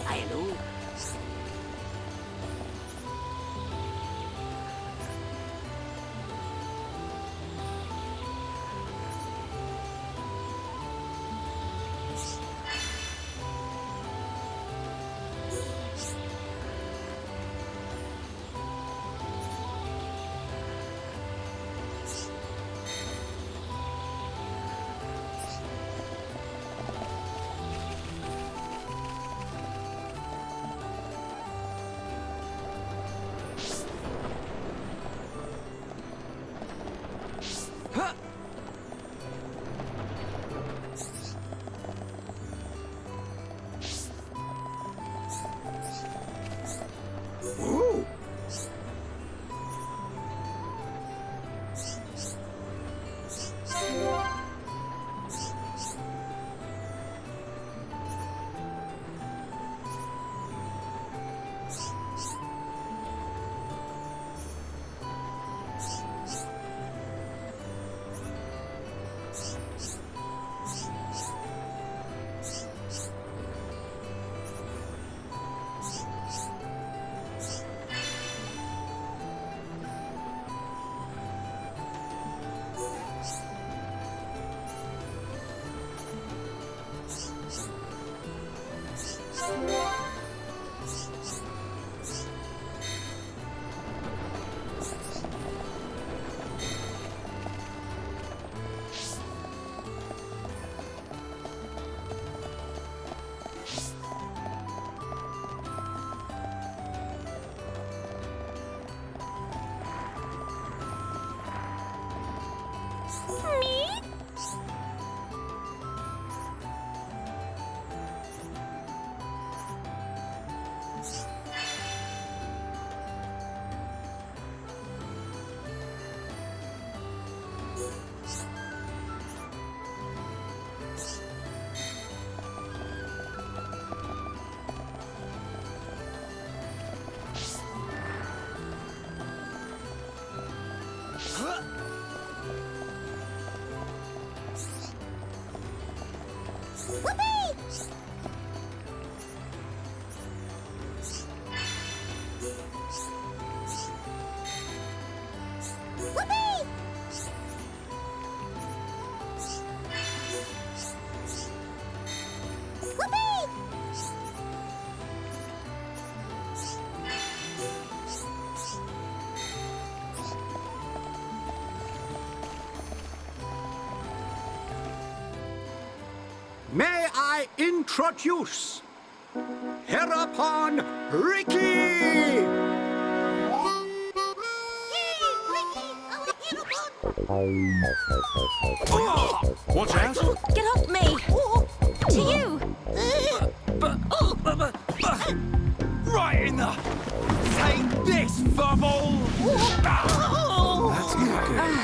I know. May I introduce Heropon Ricky! Watch out! Get off me! To you! Right in the... Take this, Fumble! That's not good.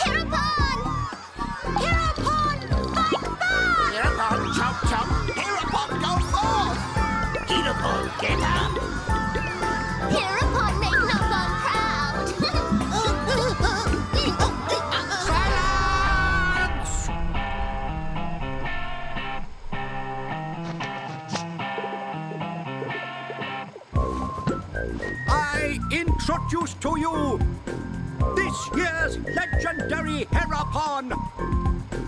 Heropon! Heropon! Fight back! Heropon, chomp chomp. Heropon, go forth. Heropon, get up. Heropon, make Nubon proud! Silence! I introduce to you this year's legendary Heropon,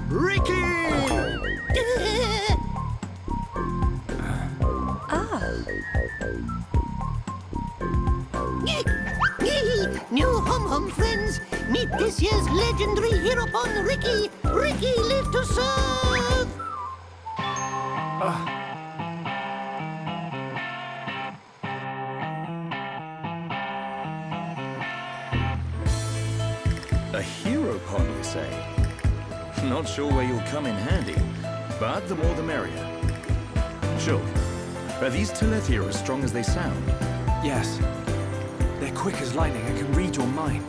Ricky! New hum-hum friends, meet this year's legendary Heropon, Ricky! Ricky, live to serve! A Heropon, you say? Not sure where you'll come in handy, but the more the merrier. Sure. Are these Telethia as strong as they sound? Yes. They're quick as lightning and can read your mind.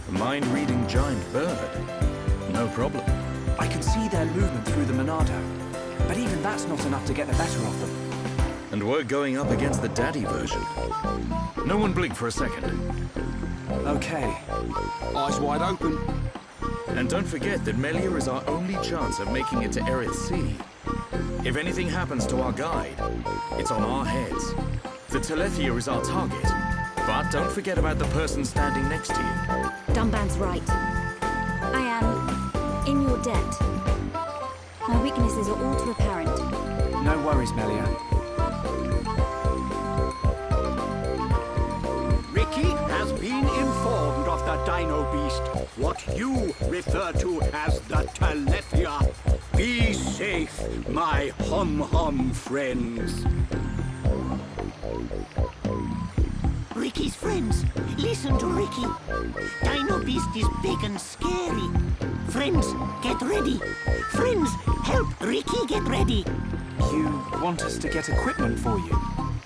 A mind-reading giant bird? No problem. I can see their movement through the Monado, but even that's not enough to get the better of them. And we're going up against the daddy version. No one blink for a second. Okay. Eyes wide open. And don't forget that Melia is our only chance of making it to Erith Sea. If anything happens to our guide, it's on our heads. The Telethia is our target. But don't forget about the person standing next to you. Dunban's right. I am in your debt. My weaknesses are all too apparent. No worries, Melia. Ricky has been informed of the Dino Beast, what you refer to as the Telethia. Be safe, my hum-hum friends. Ricky's friends, listen to Ricky. Dino Beast is big and scary. Friends, get ready. Friends, help Ricky get ready. You want us to get equipment for you?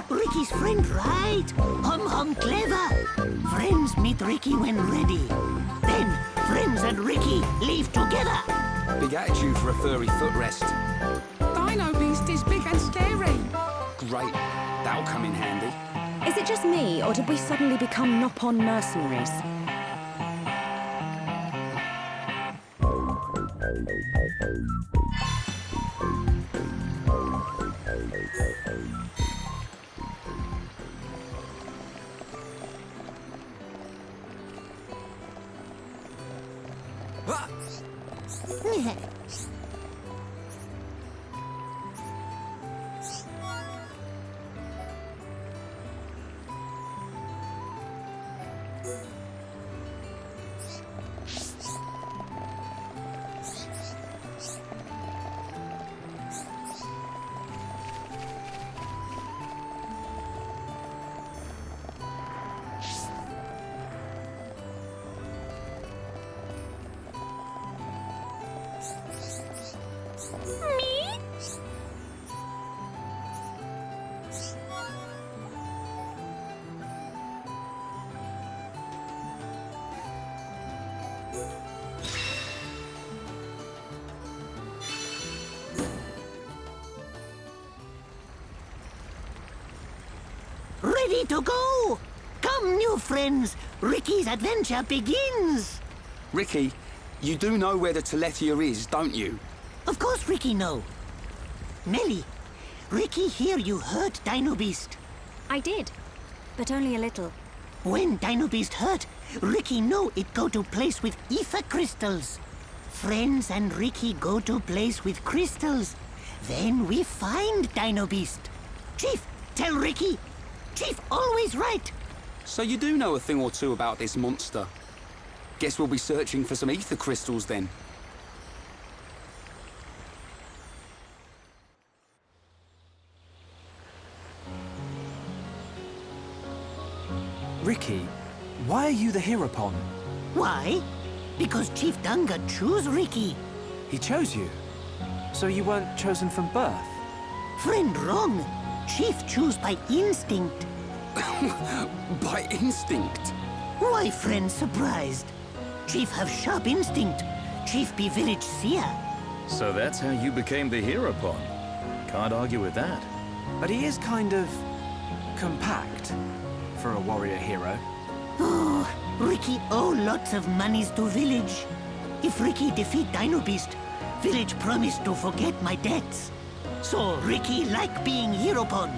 Ricky's friend, right? Hum clever. Friends meet Ricky when ready. Then, friends and Ricky leave together. Big attitude for a furry footrest. Dino Beast is big and scary. Great. That'll come in handy. Is it just me, or did we suddenly become Nopon mercenaries? Ready to go! Come, new friends. Ricky's adventure begins. Ricky, you do know where the Telethia is, don't you? Of course Ricky know. Melly, Ricky hear you hurt Dino Beast. I did, but only a little. When Dino Beast hurt, Ricky know it go to place with ether crystals. Friends and Ricky go to place with crystals. Then we find Dino Beast. Chief, tell Ricky. Chief always right. So you do know a thing or two about this monster. Guess we'll be searching for some ether crystals then. Ricky, why are you the Heropon? Why? Because Chief Dunga choose Ricky. He chose you. So you weren't chosen from birth? Friend wrong. Chief choose by instinct. By instinct? Why friend surprised? Chief have sharp instinct. Chief be village seer. So that's how you became the Heropon. Can't argue with that. But he is kind of compact for a warrior hero. Oh, Ricky owe lots of monies to village. If Ricky defeat Dino Beast, village promise to forget my debts. So Ricky like being Heropon.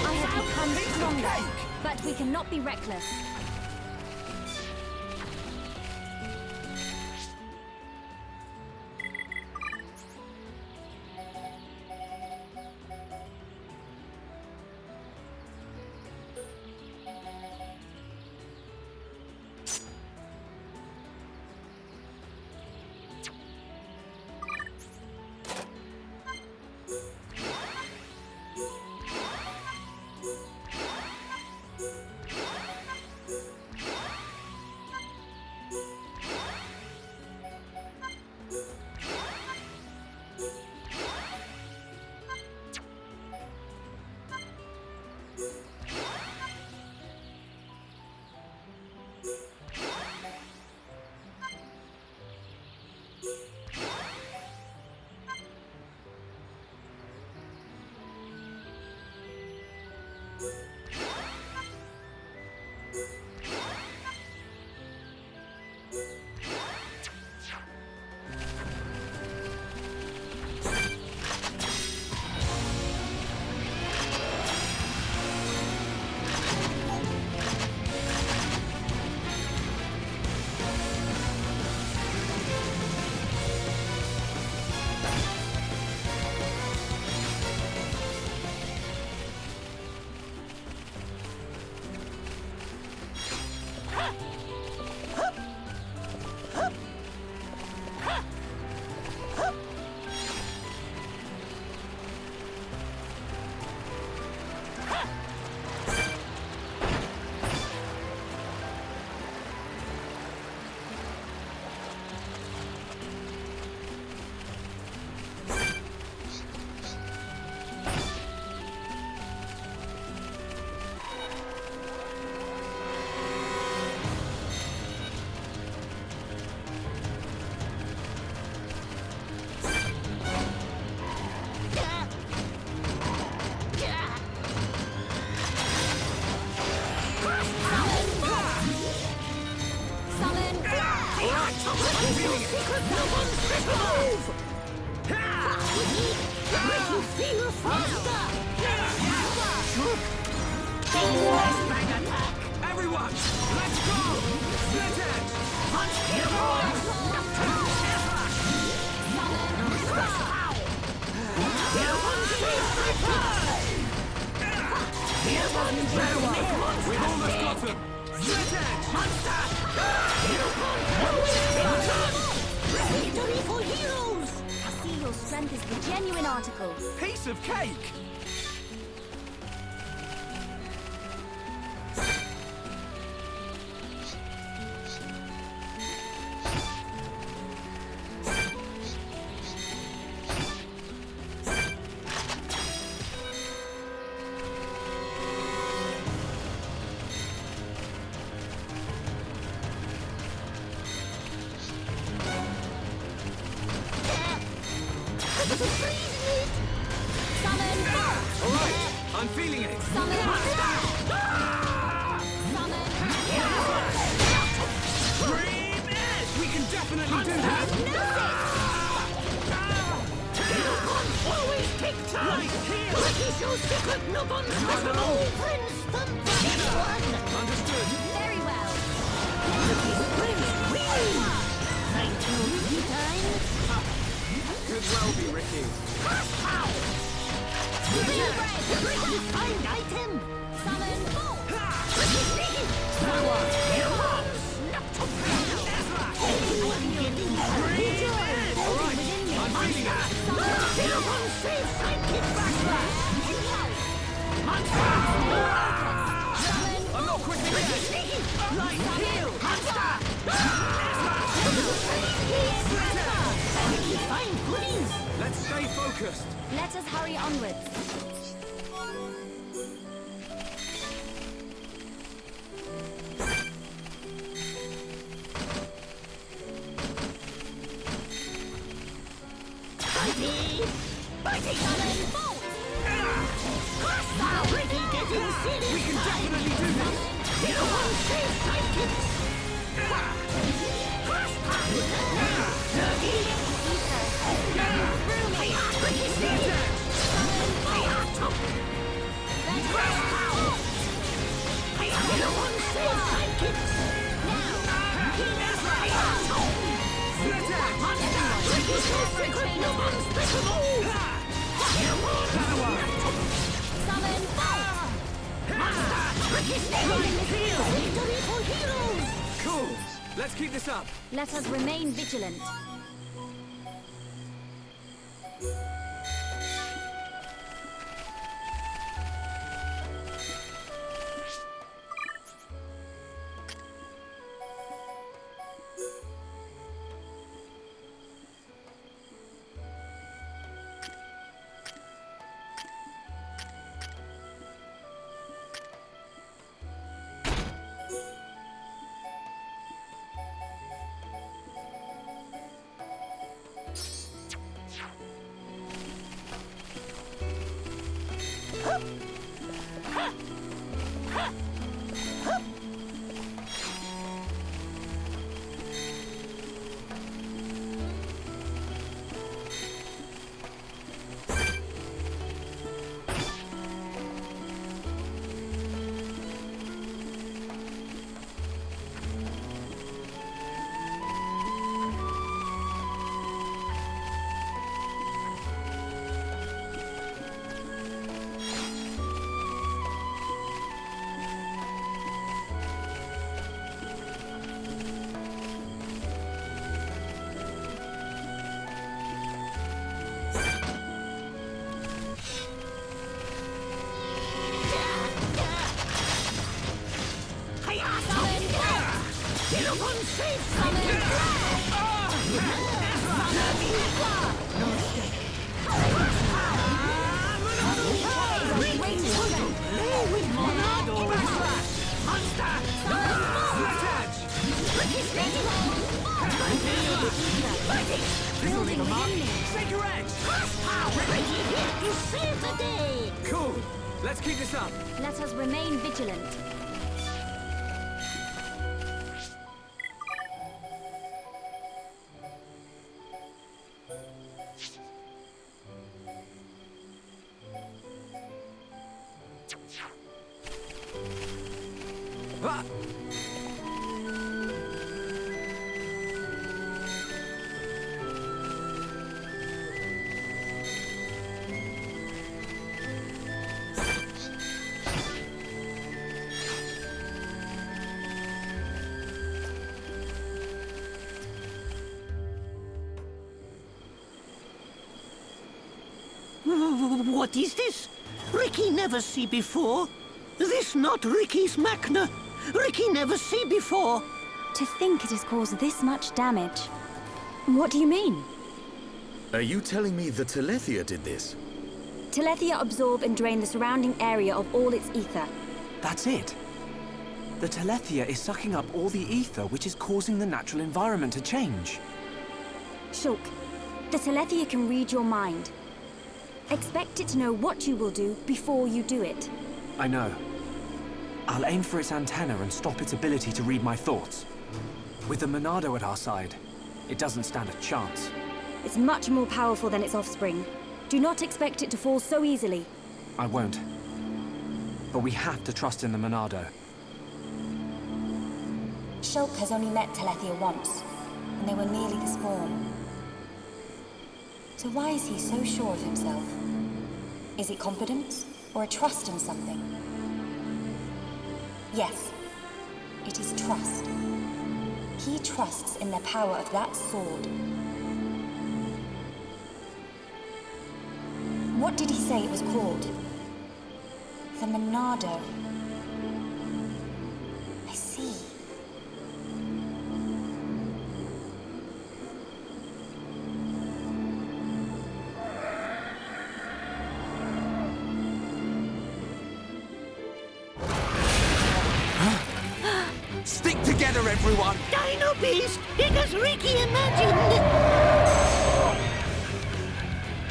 I have become stronger, but we cannot be reckless. Everyone, let's go! Split it! We've almost got him! Split it! Victory for heroes! I see your strength is the genuine article. Piece of cake! I'm feeling it! Summon Dream it! We can definitely do that! Always take time! Right here! Ricky's your secret Nobun's special! Friends from one! Understood! very well. Ricky's friends win! Thank you, Ricky time! Could well be Ricky. Ricky find item! Summon bolt. Ricky sneaky! I'm feeling it! Heropon save sidekick backslash! I'm not quitting yet! Sneaky! Light heal! Monster! Ricky find goodies! Let's stay focused! Let us hurry onwards. Ricky summon bolt! Ricky getting serious! We can definitely do this! Heropon save sidekicks! Ricky sneaky! Heropon save sidekicks! Ricky's your secret Nobun special move! Summon bolt. Ricky sneaky! Victory for heroes! Cool! Let's keep this up! Let us remain vigilant. Cool. Let's keep this up. Let us remain vigilant. Ah! What is this? Ricky never see before. This not Ricky's Machna. Ricky never see before. To think it has caused this much damage. What do you mean? Are you telling me the Telethia did this? Telethia absorb and drain the surrounding area of all its ether. That's it. The Telethia is sucking up all the ether, which is causing the natural environment to change. Shulk, the Telethia can read your mind. Expect it to know what you will do before you do it. I know. I'll aim for its antenna and stop its ability to read my thoughts. With the Monado at our side, it doesn't stand a chance. It's much more powerful than its offspring. Do not expect it to fall so easily. I won't. But we have to trust in the Monado. Shulk has only met Telethia once, and they were nearly the spawn. So why is he so sure of himself? Is it confidence or a trust in something? Yes, it is trust. He trusts in the power of that sword. What did he say it was called? The Monado. I see. Stick together, everyone! Dino Beast, it as Ricky imagined.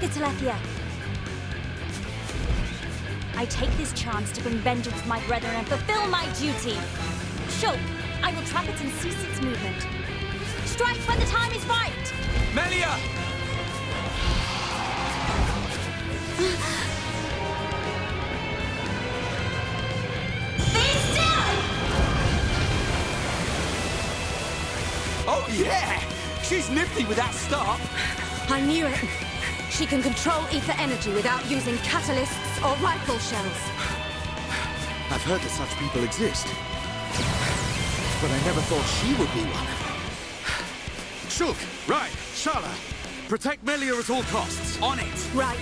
The Telethia. I take this chance to bring vengeance to my brethren and fulfill my duty. Shulk, I will trap it and cease its movement. Strike when the time is right! Melia! Be still! Oh, yeah! She's nifty with that start. I knew it. She can control ether energy without using catalysts or rifle shells. I've heard that such people exist. But I never thought she would be one. Shulk, right, Shala. Protect Melia at all costs. On it! Right.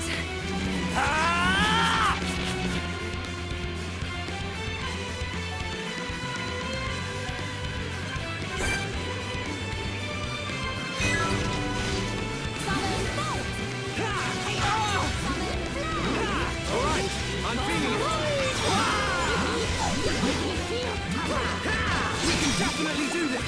All right, I'm feeling it. We can definitely do this.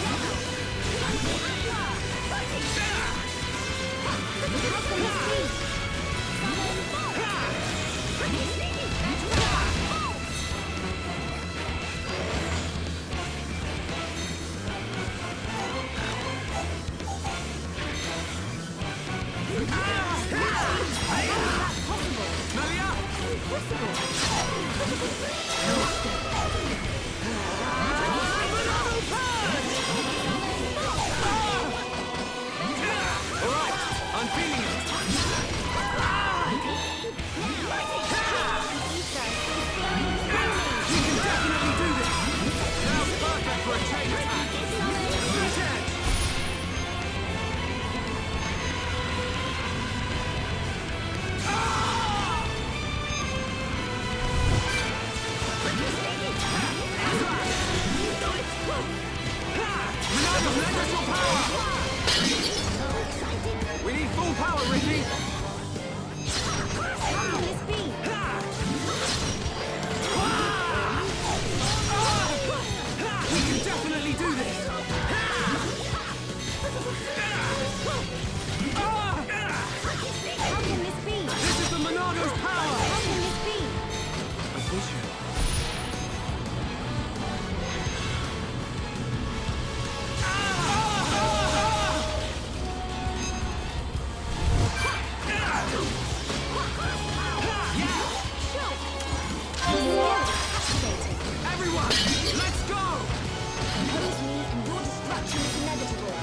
oppose me and your destruction is inevitable.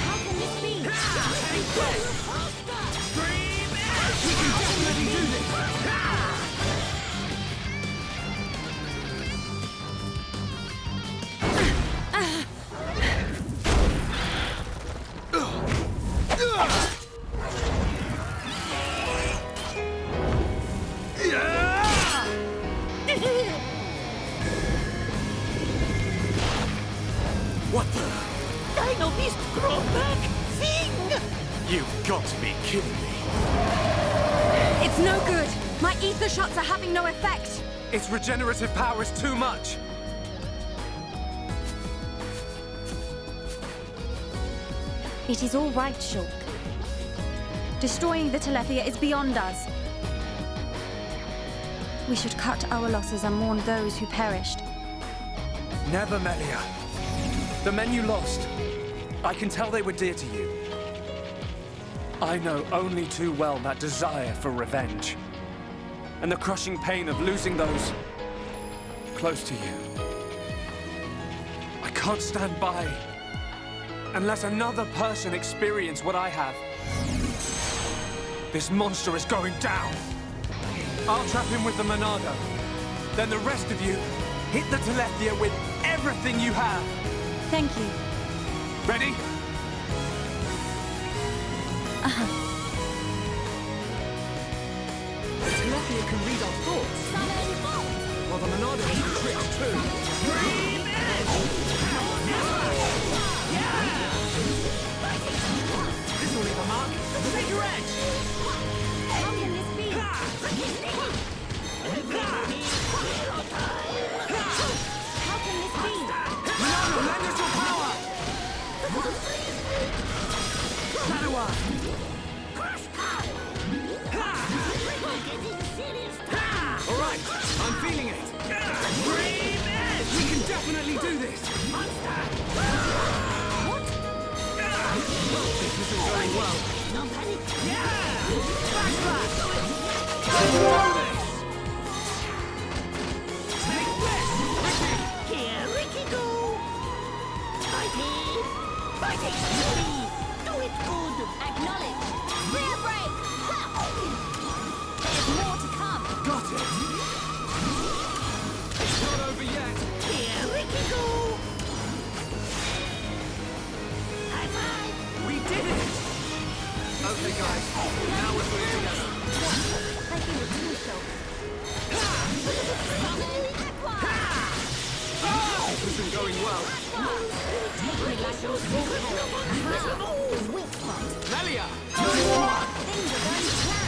How can this be? We can definitely do this! What the? Dino Beast grow back thing! You've got to be kidding me. It's no good. My ether shots are having no effect. Its regenerative power is too much. It is all right, Shulk. Destroying the Telethia is beyond us. We should cut our losses and mourn those who perished. Never, Melia. The men you lost, I can tell they were dear to you. I know only too well that desire for revenge. And the crushing pain of losing those close to you. I can't stand by and let another person experience what I have. This monster is going down. I'll trap him with the Monado. Then the rest of you hit the Telethia with everything you have. Thank you. Ready? The Telethia can read our thoughts. While the Monado can trick too. This will leave a mark. Take your edge. How can this be? Monado, lend us your power. Shadow Eye. All right, I'm feeling it. We can definitely do this. This isn't going well. No panic. Flashback! Do this! Take this! Here, Ricky, go! Fighting! Fighting! Do it good! Acknowledge. Spear break. There's more to come. Got it! It's not over yet! Here, Ricky, go! High five! We did it! Okay, guys. Now we're putting together. I feel it too, Shulk. This isn't going well. Melia! Things are going to plan.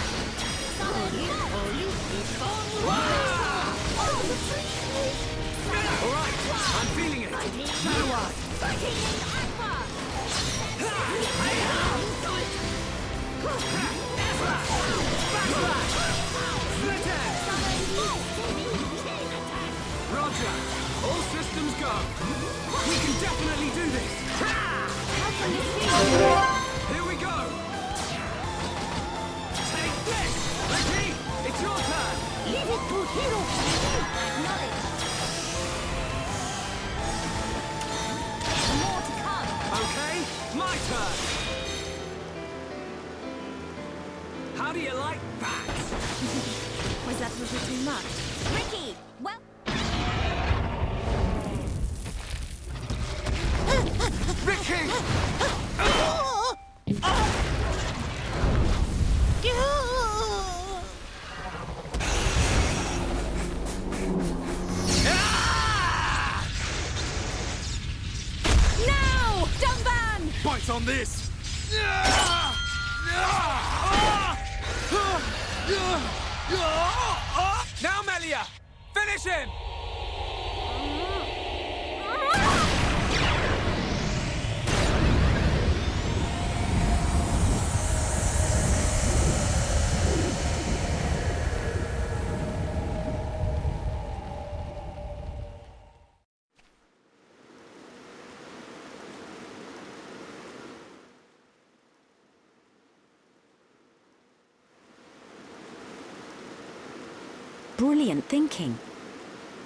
All right, I'm feeling it. Shadow Eye. Split Edge. Roger. All systems go. We can definitely do this. How can this be? Here we go. Take this. Ricky, it's your turn. Leave it to Hero! Acknowledge. There's more to come. Okay, my turn. How do you like that? Was that a little too much? Ricky, well... Ricky! Now! Dumban! Bites on this! Now, Melia! Finish him! brilliant thinking.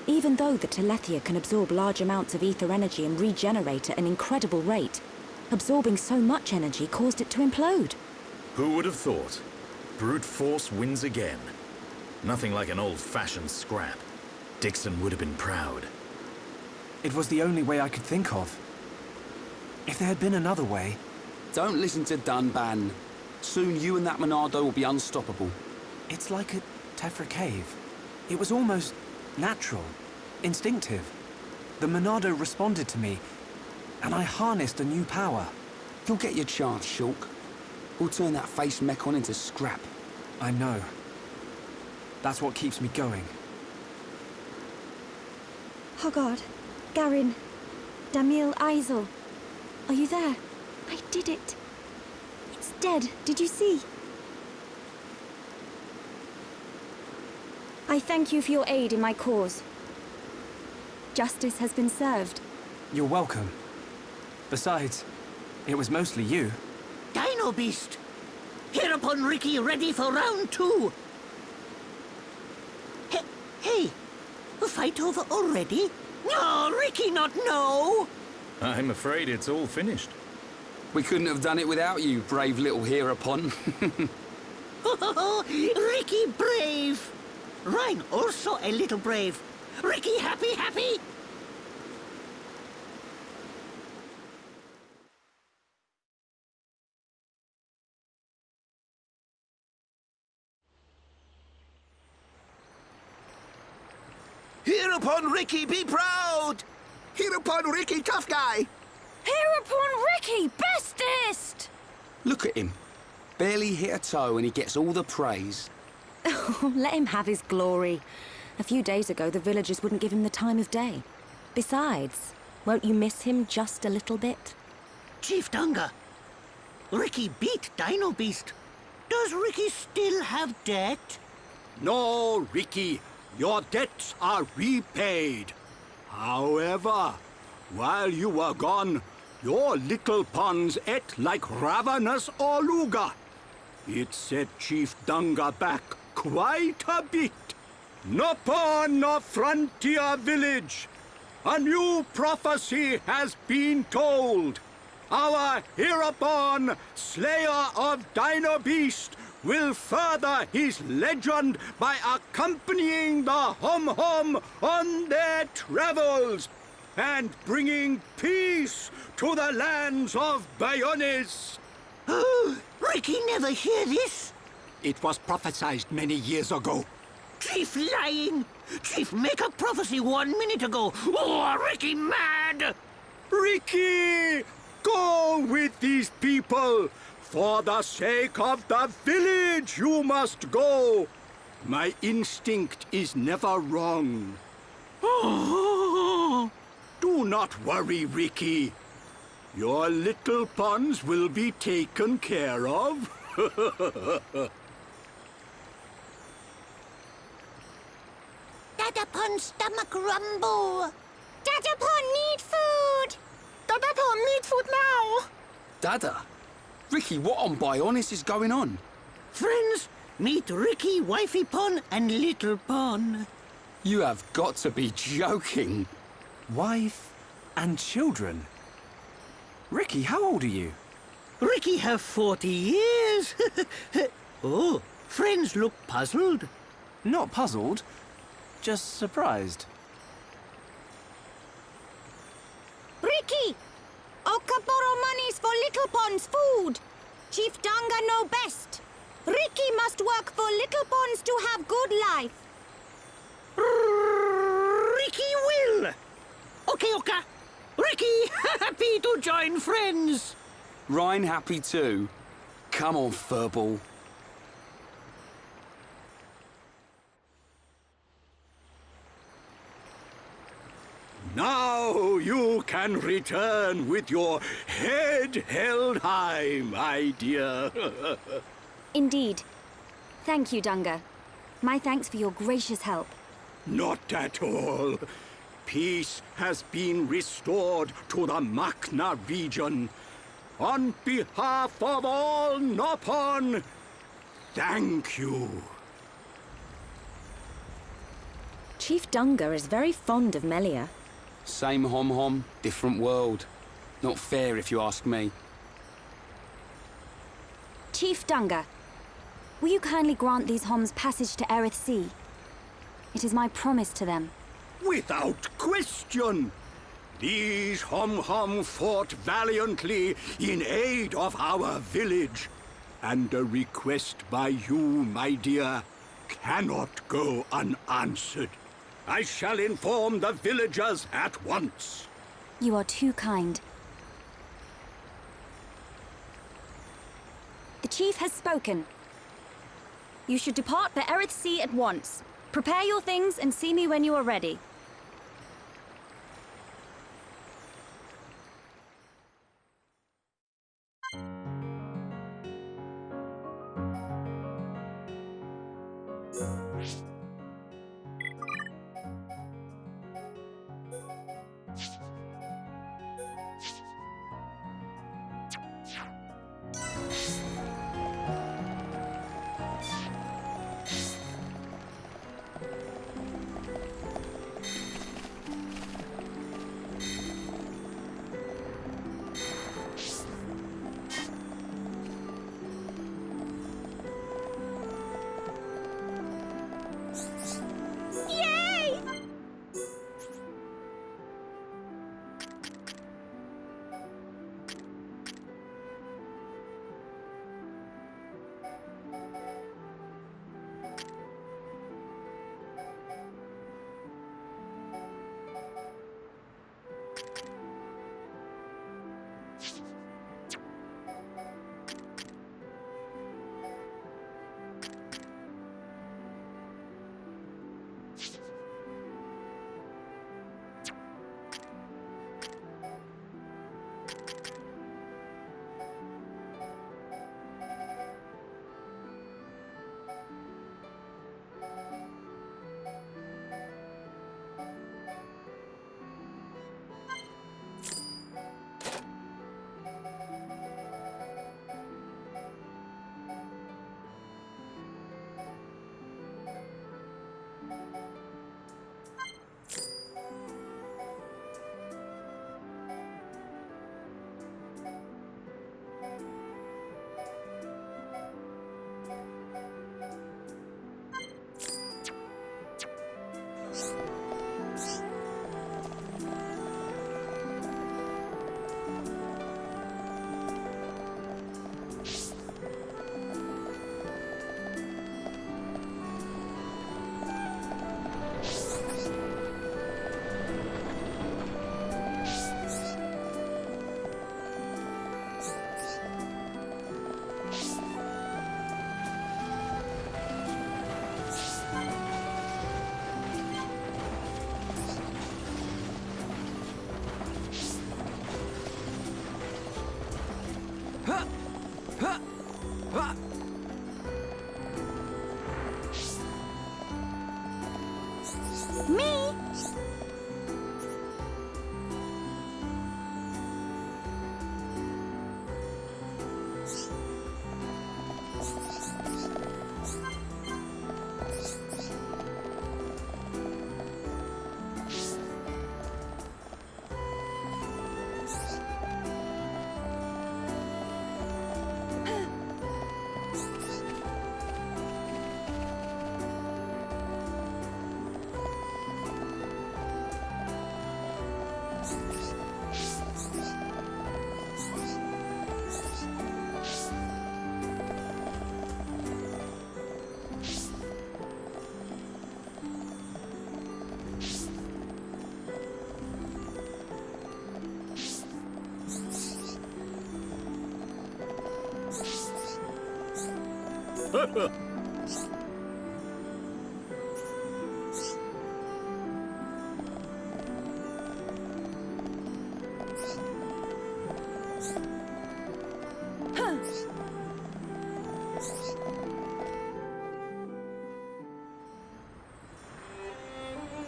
Even though the Telethia can absorb large amounts of ether energy and regenerate at an incredible rate, absorbing so much energy caused it to implode. Who would have thought? Brute force wins again. Nothing like an old-fashioned scrap. Dixon would have been proud. It was the only way I could think of. If there had been another way... Don't listen to Dunban. Soon you and that Monado will be unstoppable. It's like a Tephra cave. It was almost natural, instinctive. The Monado responded to me, and I harnessed a new power. You'll get your chance, Shulk. We'll turn that face mech-on into scrap. I know. That's what keeps me going. Hogard, Garin, Damil Aizel. Are you there? I did it. It's dead. Did you see? I thank you for your aid in my cause. Justice has been served. You're welcome. Besides, it was mostly you. Dino Beast! Heropon Ricky ready for round 2! Hey! A fight over already? No, Ricky not no! I'm afraid it's all finished. We couldn't have done it without you, brave little Heropon. Ricky brave! Rhine also a little brave. Ricky happy, happy? Hereupon Ricky, be proud! Hereupon Ricky, tough guy! Heropon Ricky, bestest! Look at him. Barely hit a toe and he gets all the praise. Let him have his glory. A few days ago, the villagers wouldn't give him the time of day. Besides, won't you miss him just a little bit? Chief Dunga, Ricky beat Dino Beast. Does Ricky still have debt? No, Ricky. Your debts are repaid. However, while you were gone, your little pons ate like ravenous Oluga. It set Chief Dunga back quite a bit. Upon a frontier village, a new prophecy has been told. Our Heropon, slayer of Dino Beast, will further his legend by accompanying the Hom-Hom on their travels and bringing peace to the lands of Bionis. Oh, Ricky never hear this? It was prophesied many years ago. Chief lying! Chief make a prophecy 1 minute ago! Oh, Ricky mad! Ricky, go with these people. For the sake of the village, you must go. My instinct is never wrong. Oh. Do not worry, Ricky. Your little pons will be taken care of. Dadapon stomach rumble! Dadapon need food! Dadapon need food now! Dada? Ricky, what on Bionis is going on? Friends, meet Ricky, Wifey Pon, and Little Pon. You have got to be joking. Wife and children. Ricky, how old are you? Ricky have 40 years. Oh, friends look puzzled. Not puzzled, just surprised. Ricky! Oka borrow monies for Little Pon's food. Chief Dunga know best. Ricky must work for Little Pons to have good life. Ricky will. Okay, Oka. Ricky, happy to join friends. Ryan happy too. Come on, Furball. Now you can return with your head held high, my dear. Indeed. Thank you, Dunga. My thanks for your gracious help. Not at all. Peace has been restored to the Makna region. On behalf of all Nopon, thank you. Chief Dunga is very fond of Melia. Same hom-hom, different world. Not fair if you ask me. Chief Dunga, will you kindly grant these Homs passage to Erith Sea? It is my promise to them. Without question! These hom-hom fought valiantly in aid of our village. And a request by you, my dear, cannot go unanswered. I shall inform the villagers at once. You are too kind. The chief has spoken. You should depart for Erith Sea at once. Prepare your things and see me when you are ready.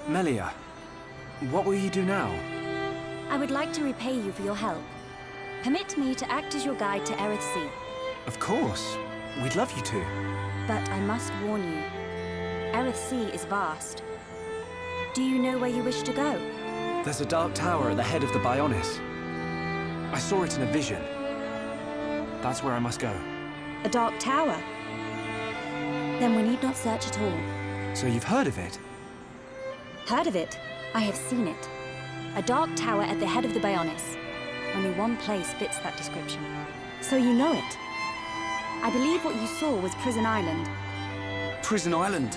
Melia, what will you do now? I would like to repay you for your help. Permit me to act as your guide to Erith Sea. Of course. We'd love you to. But I must warn you, Erith Sea is vast. Do you know where you wish to go? There's a dark tower at the head of the Bionis. I saw it in a vision. That's where I must go. A dark tower? Then we need not search at all. So you've heard of it? Heard of it? I have seen it. A dark tower at the head of the Bionis. Only one place fits that description. So you know it? I believe what you saw was Prison Island. Prison Island.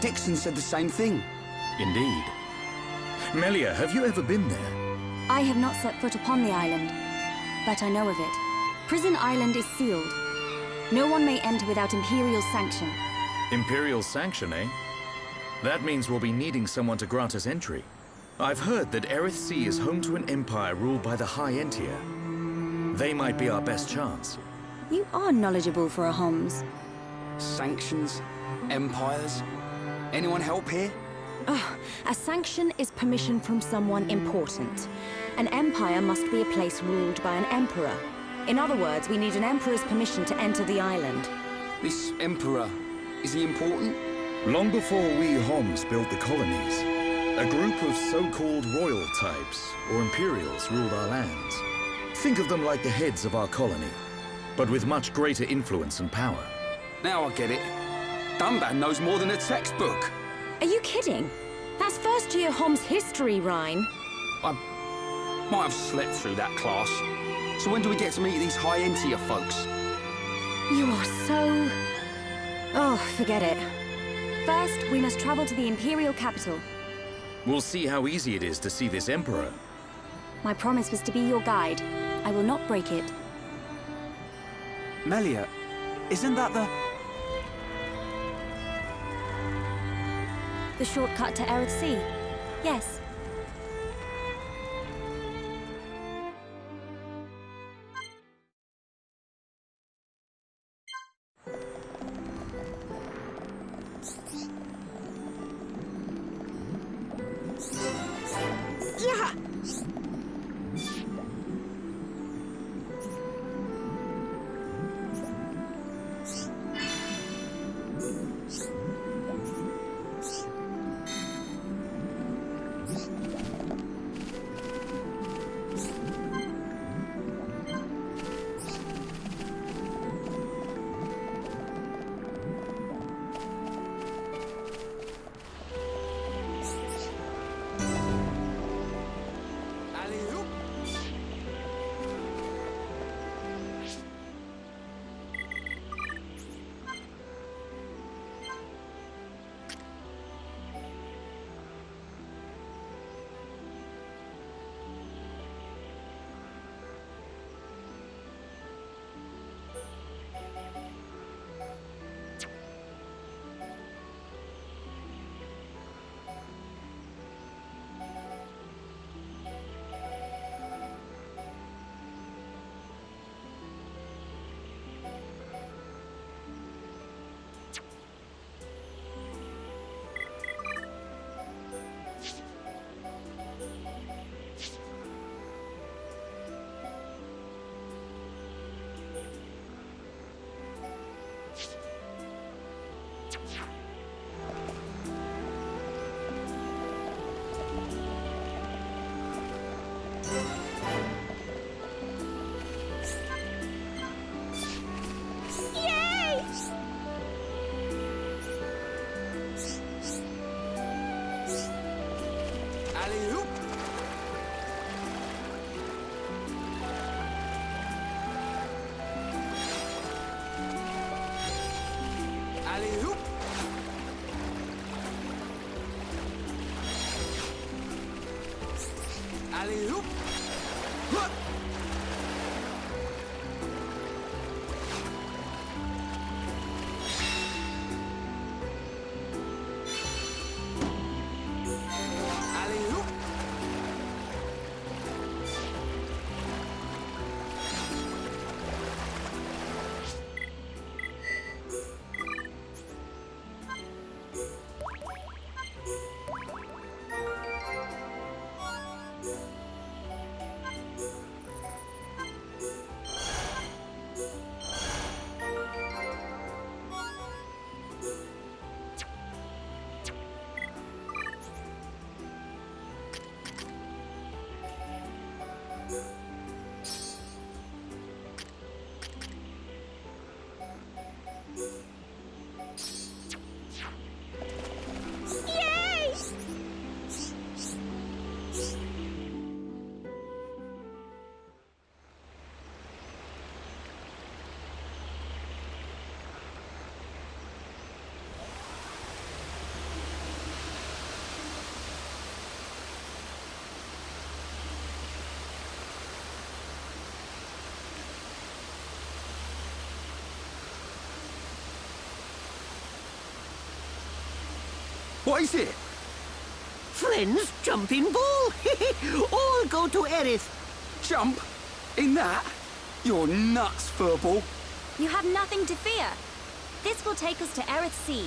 Dixon said the same thing. Indeed. Melia, have you ever been there? I have not set foot upon the island, but I know of it. Prison Island is sealed. No one may enter without Imperial sanction. Imperial sanction, eh? That means we'll be needing someone to grant us entry. I've heard that Erith Sea is home to an empire ruled by the High Entier. They might be our best chance. You are knowledgeable for a Homs. Sanctions? Empires? Anyone help here? A sanction is permission from someone important. An empire must be a place ruled by an emperor. In other words, we need an emperor's permission to enter the island. This emperor, is he important? Long before we Homs built the colonies, a group of so-called royal types, or imperials, ruled our lands. Think of them like the heads of our colony, but with much greater influence and power. Now I get it. Dunban knows more than a textbook. Are you kidding? That's first year Homs history, Rhine. I might have slept through that class. So when do we get to meet these High Entier folks? You are so... Oh, forget it. First, we must travel to the Imperial capital. We'll see how easy it is to see this emperor. My promise was to be your guide. I will not break it. Melia, isn't that the... The shortcut to Erith Sea? Yes. Yeah! Alley-oop! Alley-oop! Yay! What is it? Friends, jumping ball. All go to Aerith. Jump? In that? You're nuts, Furball. You have nothing to fear. This will take us to Aerith Sea.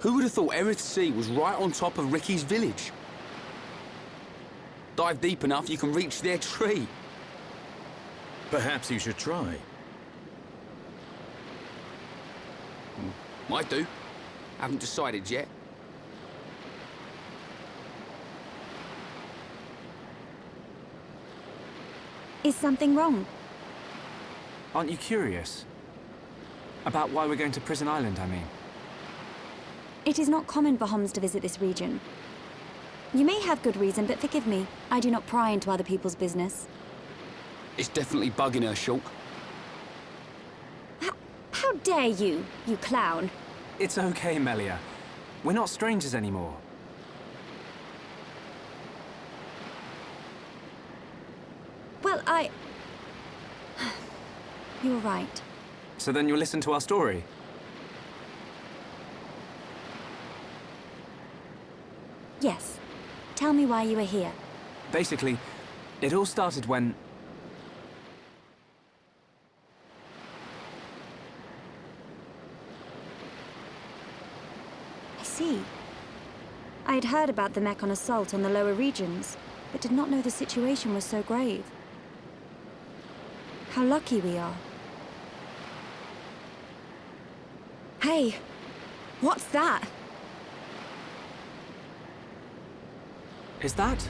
Who would have thought Aerith Sea was right on top of Ricky's village? Dive deep enough, you can reach their tree. Perhaps you should try. Might do. Haven't decided yet. Is something wrong? Aren't you curious? About why we're going to Prison Island, I mean. It is not common for Homs to visit this region. You may have good reason, but forgive me. I do not pry into other people's business. It's definitely bugging her, Shulk. How dare you, you clown? It's okay, Melia. We're not strangers anymore. Well, You were right. So then you'll listen to our story? Yes. Tell me why you were here. Basically, it all started when... I see. I had heard about the Mechon assault on the lower regions, but did not know the situation was so grave. How lucky we are. Hey! What's that? Is that?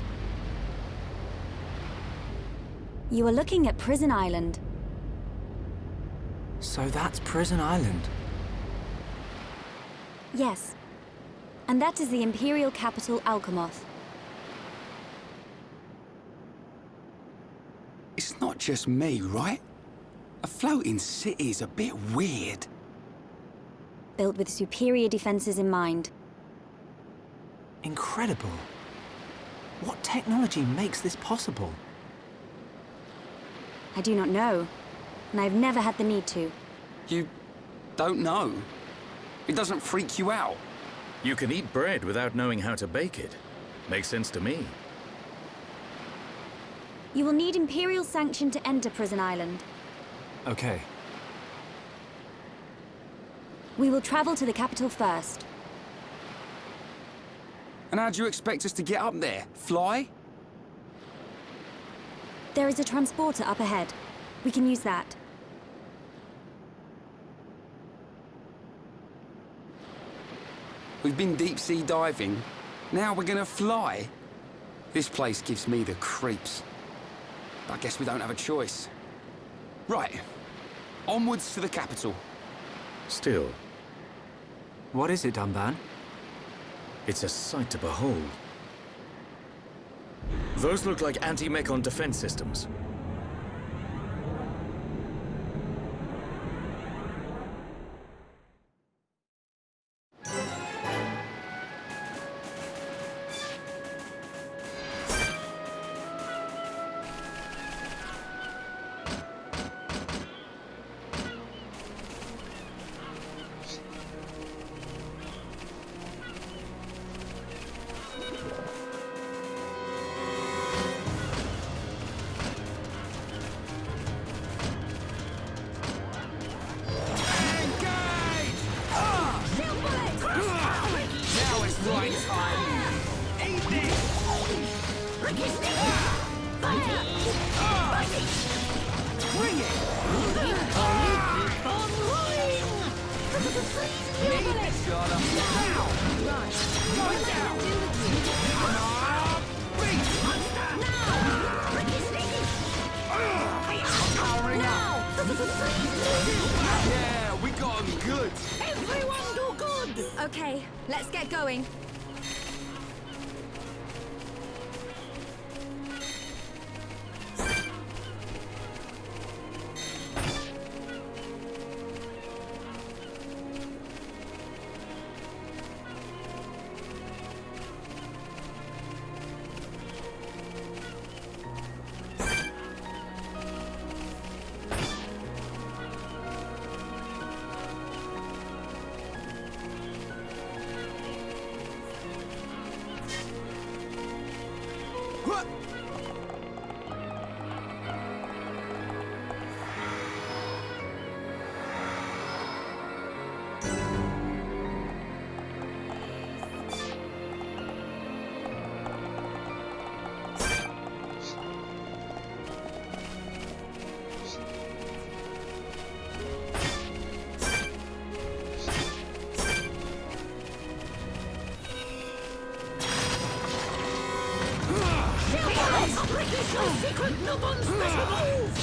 You are looking at Prison Island. So that's Prison Island. Yes. And that is the Imperial capital, Alcamoth. It's not just me, right? A floating city's a bit weird. Built with superior defenses in mind. Incredible. What technology makes this possible? I do not know, and I've never had the need to. You don't know? It doesn't freak you out? You can eat bread without knowing how to bake it. Makes sense to me. You will need Imperial sanction to enter Prison Island. Okay. We will travel to the capital first. And how do you expect us to get up there? Fly? There is a transporter up ahead. We can use that. We've been deep-sea diving. Now we're gonna fly? This place gives me the creeps. I guess we don't have a choice. Right. Onwards to the capital. Still, What is it, Dunban? It's a sight to behold. Those look like anti-mechon defense systems. Yeah, we got him good. Everyone do good! Okay, let's get going.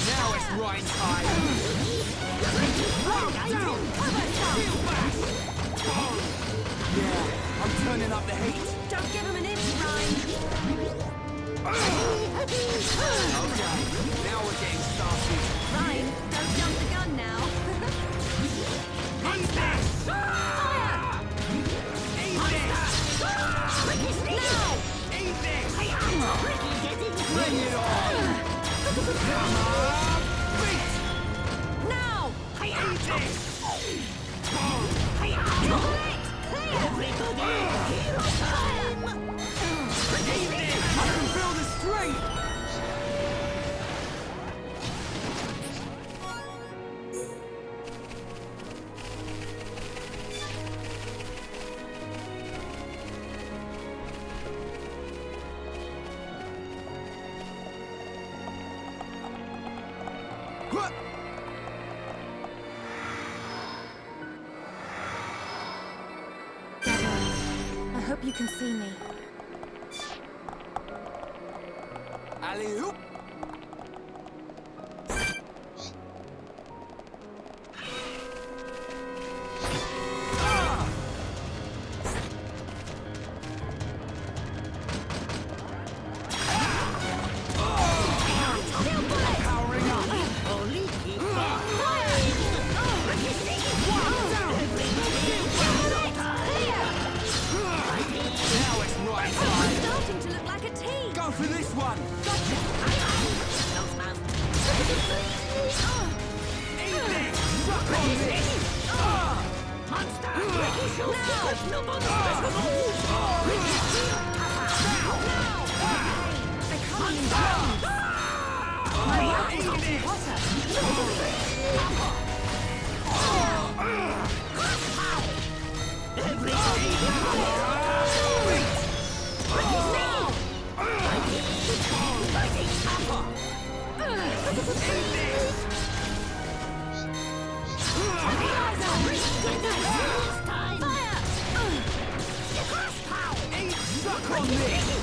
Now it's right time. Yeah, I'm turning up the heat. Don't give him an inch, Ryan. Okay, now we're getting started. Ryan, don't jump the gun now. Eat this! Fire! Eat this! Now! Eat this! Bring it on! Come on! Beat! Now! Eat this! Everybody! Hero time! Eat this! I can feel the strength! I hope you can see me. Alley-oop! Starting to look like a team. Go for this one! Eat this! Suck on this! Suck on this!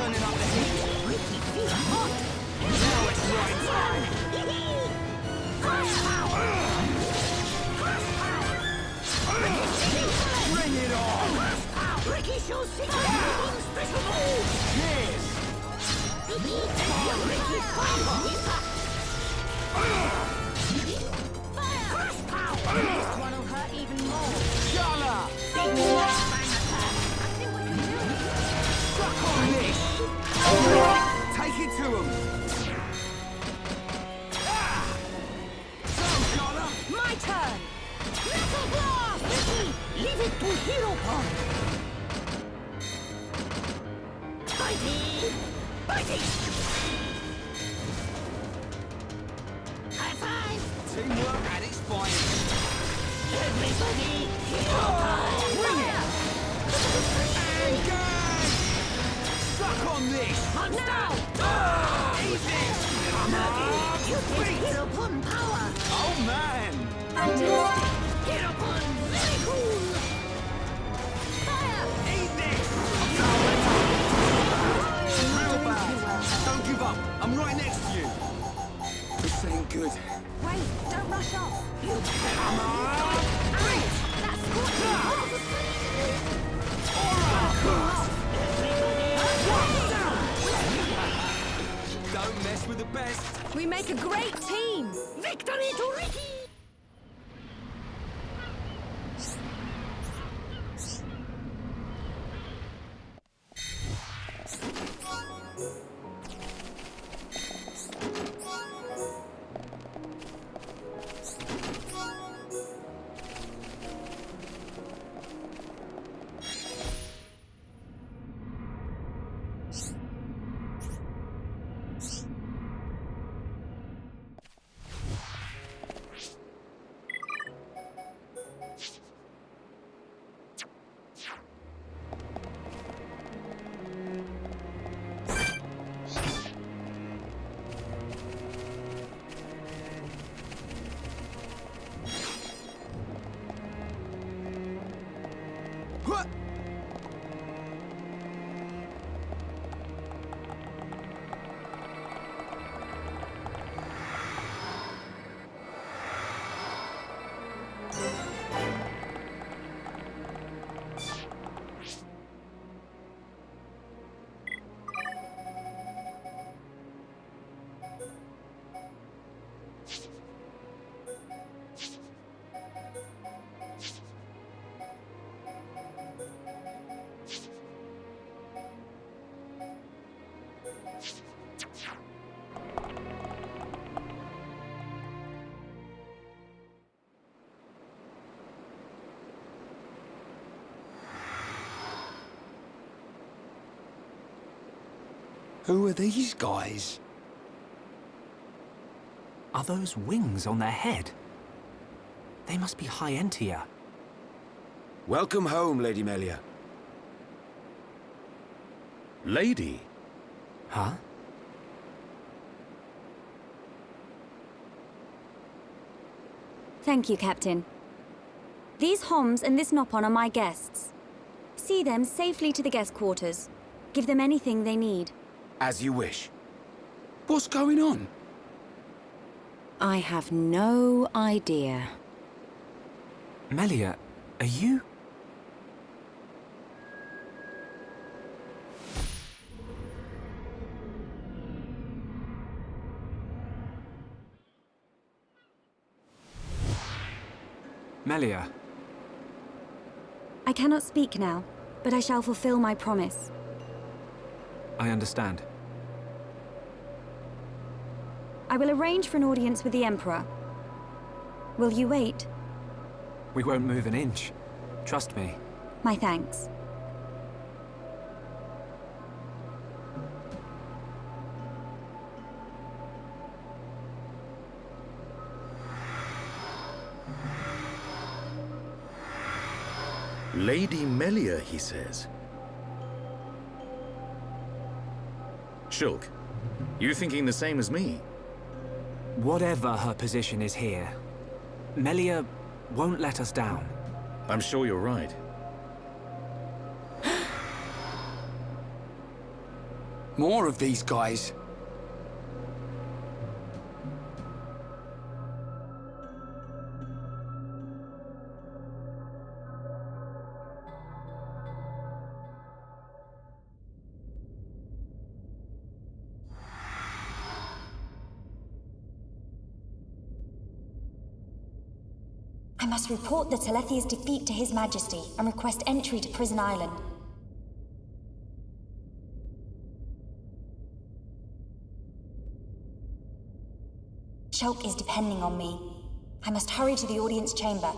turning up the heat. Ricky feels hot. Now it's right time. Crush power! Crush power! Bring it on. Crush power! Ricky shows signature special move! Yes. Ricky fire! Crush power! This one will hurt even more. Gala. Big smash bang attack. I think we can do it. Suck on this. Take it to him. Go, Gala. My turn. Metal blast! Ricky, leave it to Heropon! Fighting! Fighting! High five! Teamwork at its finest. Everybody, Heropon! Bring it. Engage. Suck on this. Monster! Eat this. You take Heropon power! Oh, man. Fantastic. Heropon, very cool! Fire. Eat this. Real bad. Don't give up. I'm right next to you. This ain't good. Wait, don't rush off. You Come on. Bring it. That's Don't mess with the best. We make a great team. victory to Ricky! Who are these guys? Are those wings on their head? They must be Hyentia. Welcome home, Lady Melia. Lady? Huh? Thank you, Captain. These Homs and this Nopon are my guests. See them safely to the guest quarters. Give them anything they need. As you wish. What's going on? I have no idea. Melia, are you? Melia. I cannot speak now, but I shall fulfill my promise. I understand. I will arrange for an audience with the Emperor. Will you wait? We won't move an inch. Trust me. My thanks. Lady Melia, he says. Shulk, you thinking the same as me? Whatever her position is here, Melia won't let us down. I'm sure you're right. More of these guys. I must report the Telethia's defeat to His Majesty and request entry to Prison Island. Shulk is depending on me. I must hurry to the audience chamber.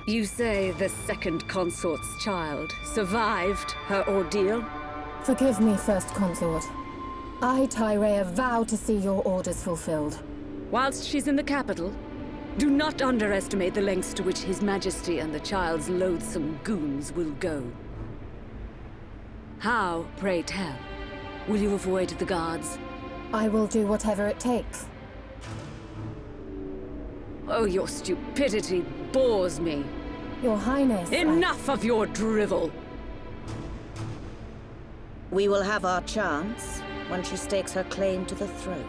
You say the second consort's child survived her ordeal? Forgive me, First Consort. I, Tyrea, vow to see your orders fulfilled. Whilst she's in the capital, do not underestimate the lengths to which His Majesty and the child's loathsome goons will go. How, pray tell, will you avoid the guards? I will do whatever it takes. Oh, your stupidity bores me. Your Highness, Enough of your drivel! We will have our chance when she stakes her claim to the throne.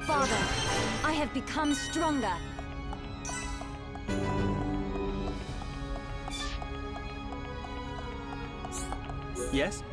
Father, I have become stronger. Yes?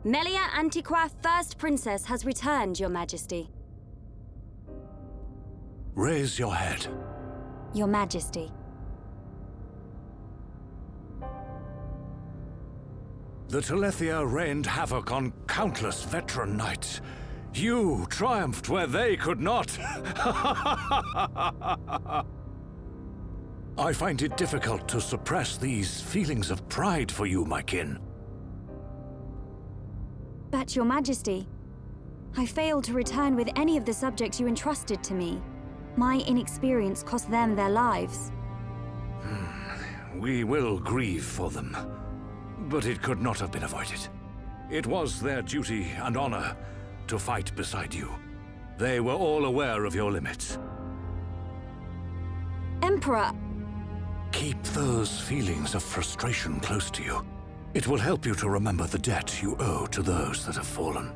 Melia Antiqua, First Princess, has returned, Your Majesty. Raise your head. Your Majesty. The Telethia rained havoc on countless veteran knights. You triumphed where they could not. I find it difficult to suppress these feelings of pride for you, my kin. But, Your Majesty, I failed to return with any of the subjects you entrusted to me. My inexperience cost them their lives. We will grieve for them. But it could not have been avoided. It was their duty and honor to fight beside you. They were all aware of your limits. Emperor! Keep those feelings of frustration close to you. It will help you to remember the debt you owe to those that have fallen.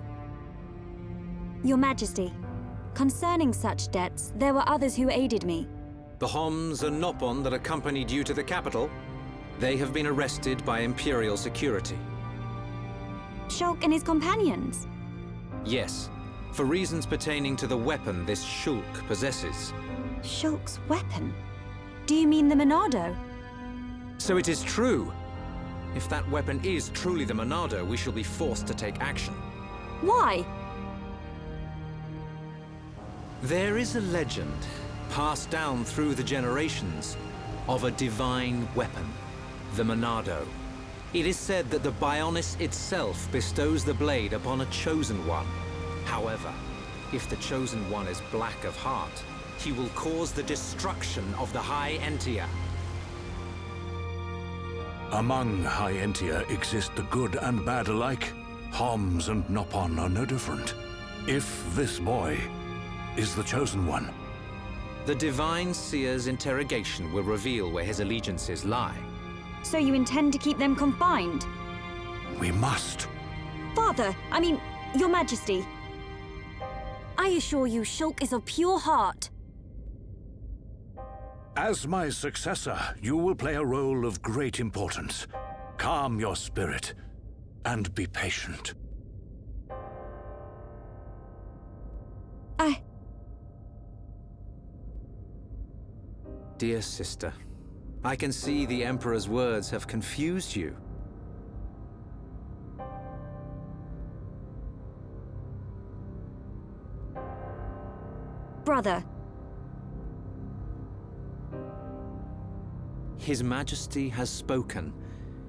Your Majesty, concerning such debts, there were others who aided me. The Homs and Nopon that accompanied you to the capital, they have been arrested by Imperial security. Shulk and his companions? Yes, for reasons pertaining to the weapon this Shulk possesses. Shulk's weapon? Do you mean the Monado? So it is true. If that weapon is truly the Monado, we shall be forced to take action. Why? There is a legend, passed down through the generations, of a divine weapon, the Monado. It is said that the Bionis itself bestows the blade upon a chosen one. However, if the chosen one is black of heart, he will cause the destruction of the High Entia. Among High Entia exist the good and bad alike. Homs and Nopon are no different. If this boy is the chosen one, the Divine Seer's interrogation will reveal where his allegiances lie. So you intend to keep them confined? we must. Father, Your Majesty. I assure you, Shulk is of pure heart. As my successor, you will play a role of great importance. Calm your spirit and be patient. Dear sister, I can see the Emperor's words have confused you. Brother. His Majesty has spoken.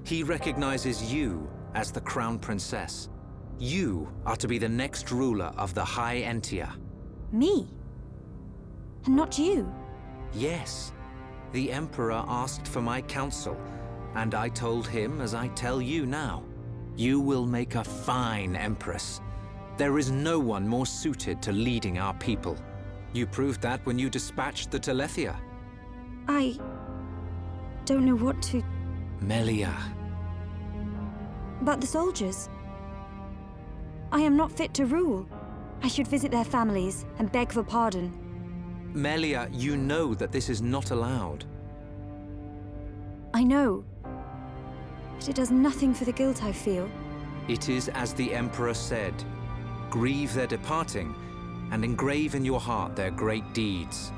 He recognizes you as the Crown Princess. You are to be the next ruler of the High Entia. Me? And not you? Yes. The Emperor asked for my counsel, and I told him as I tell you now. You will make a fine Empress. There is no one more suited to leading our people. You proved that when you dispatched the Telethia. I don't know what to... Melia. But the soldiers? I am not fit to rule. I should visit their families and beg for pardon. Melia, you know that this is not allowed. I know. But it does nothing for the guilt I feel. It is as the Emperor said. Grieve their departing, and engrave in your heart their great deeds.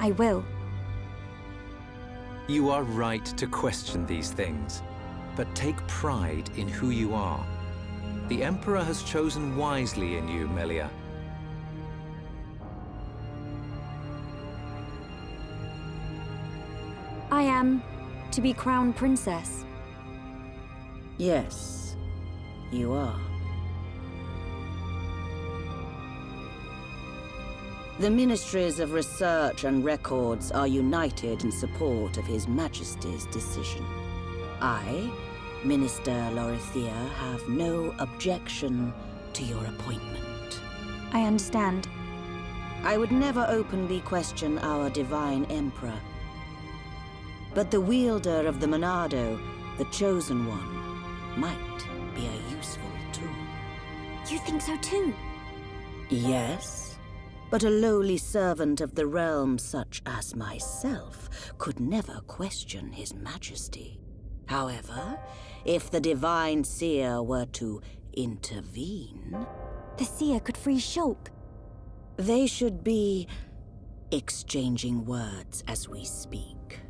I will. You are right to question these things, but take pride in who you are. The Emperor has chosen wisely in you, Melia. I am to be Crown Princess. Yes, you are. The Ministries of Research and Records are united in support of His Majesty's decision. I, Minister Lorithia, have no objection to your appointment. I understand. I would never openly question our Divine Emperor. But the wielder of the Monado, the Chosen One, might be a useful tool. You think so too? Yes, but a lowly servant of the realm such as myself could never question His Majesty. However, if the Divine Seer were to intervene... The Seer could free Shulk. They should be exchanging words as we speak.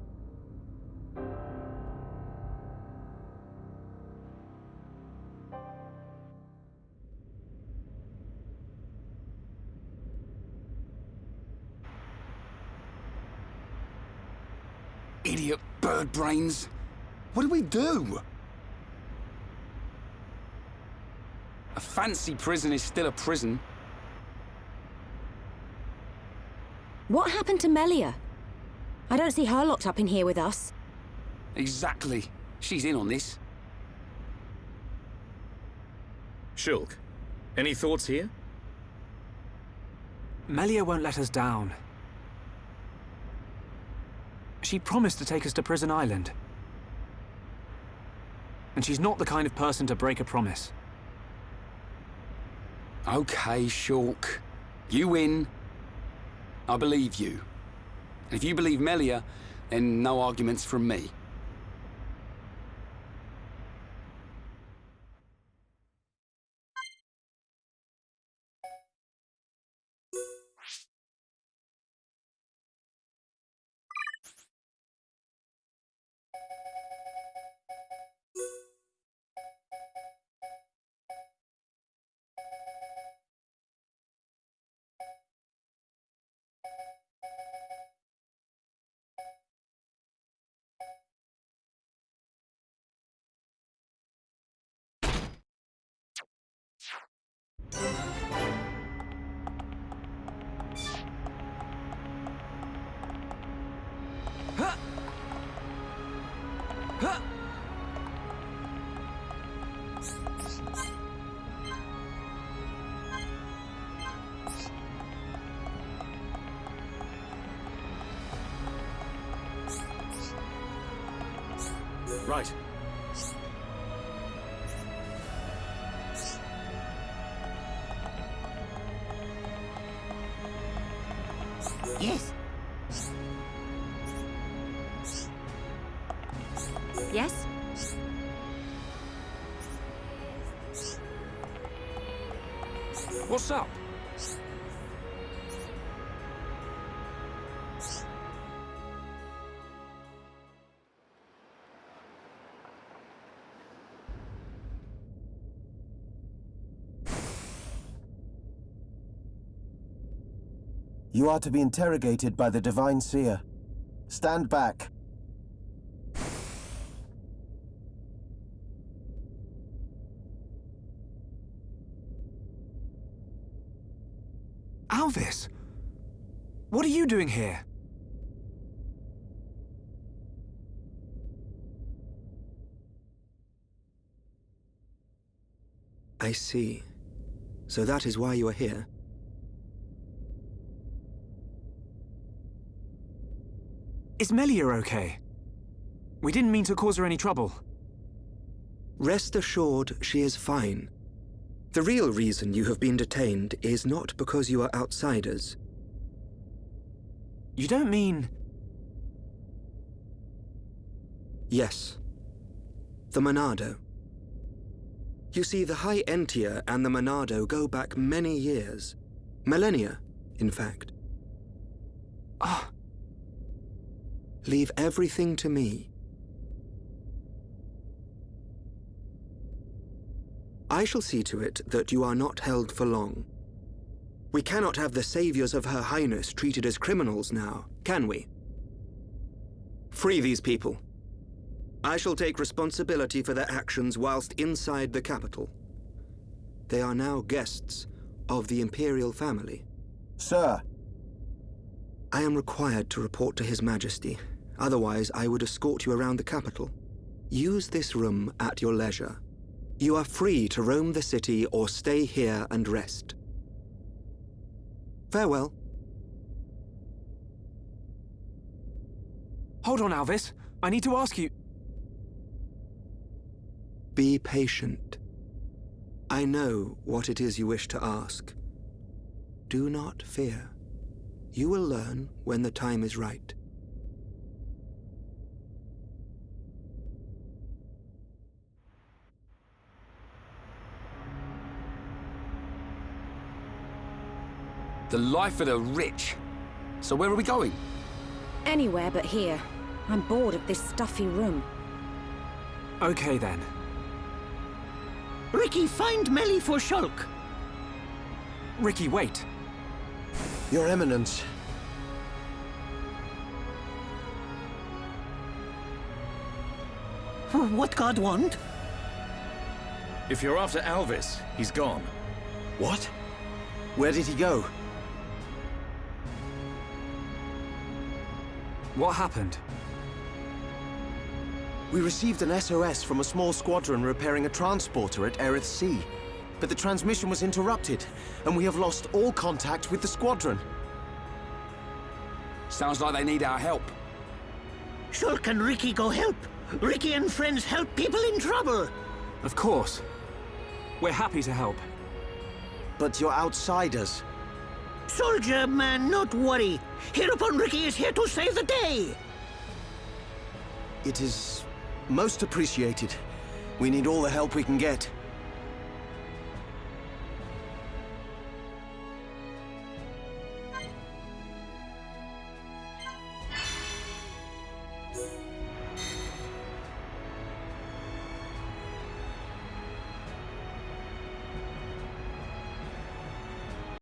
Idiot bird brains. What do we do? A fancy prison is still a prison. What happened to Melia? I don't see her locked up in here with us. Exactly. She's in on this. Shulk, any thoughts here? Melia won't let us down. She promised to take us to Prison Island. And she's not the kind of person to break a promise. Okay, Shulk. You win. I believe you. And if you believe Melia, then no arguments from me. Right. Yes. Yes? What's up? You are to be interrogated by the Divine Seer. Stand back. Alvis! What are you doing here? I see. So that is why you are here. Is Melia okay? We didn't mean to cause her any trouble. Rest assured, she is fine. The real reason you have been detained is not because you are outsiders. You don't mean... Yes. The Monado. You see, the High Entia and the Monado go back many years. Millennia, in fact. Ah. Leave everything to me. I shall see to it that you are not held for long. We cannot have the saviors of Her Highness treated as criminals now, can we? Free these people. I shall take responsibility for their actions whilst inside the capital. They are now guests of the Imperial family. Sir. I am required to report to His Majesty. Otherwise, I would escort you around the capital. Use this room at your leisure. You are free to roam the city or stay here and rest. Farewell. Hold on, Alvis. I need to ask you... Be patient. I know what it is you wish to ask. Do not fear. You will learn when the time is right. The life of the rich. So where are we going? Anywhere but here. I'm bored of this stuffy room. Okay, then. Ricky, find Melly for Shulk. Ricky, wait. Your Eminence. What God want? If you're after Alvis, he's gone. What? Where did he go? What happened? We received an SOS from a small squadron repairing a transporter at Erith Sea. But the transmission was interrupted, and we have lost all contact with the squadron. Sounds like they need our help. Shulk and Ricky go help. Ricky and friends help people in trouble. Of course. We're happy to help. But you're outsiders. Soldier man, not worry. Heropon Ricky is here to save the day. It is most appreciated. We need all the help we can get.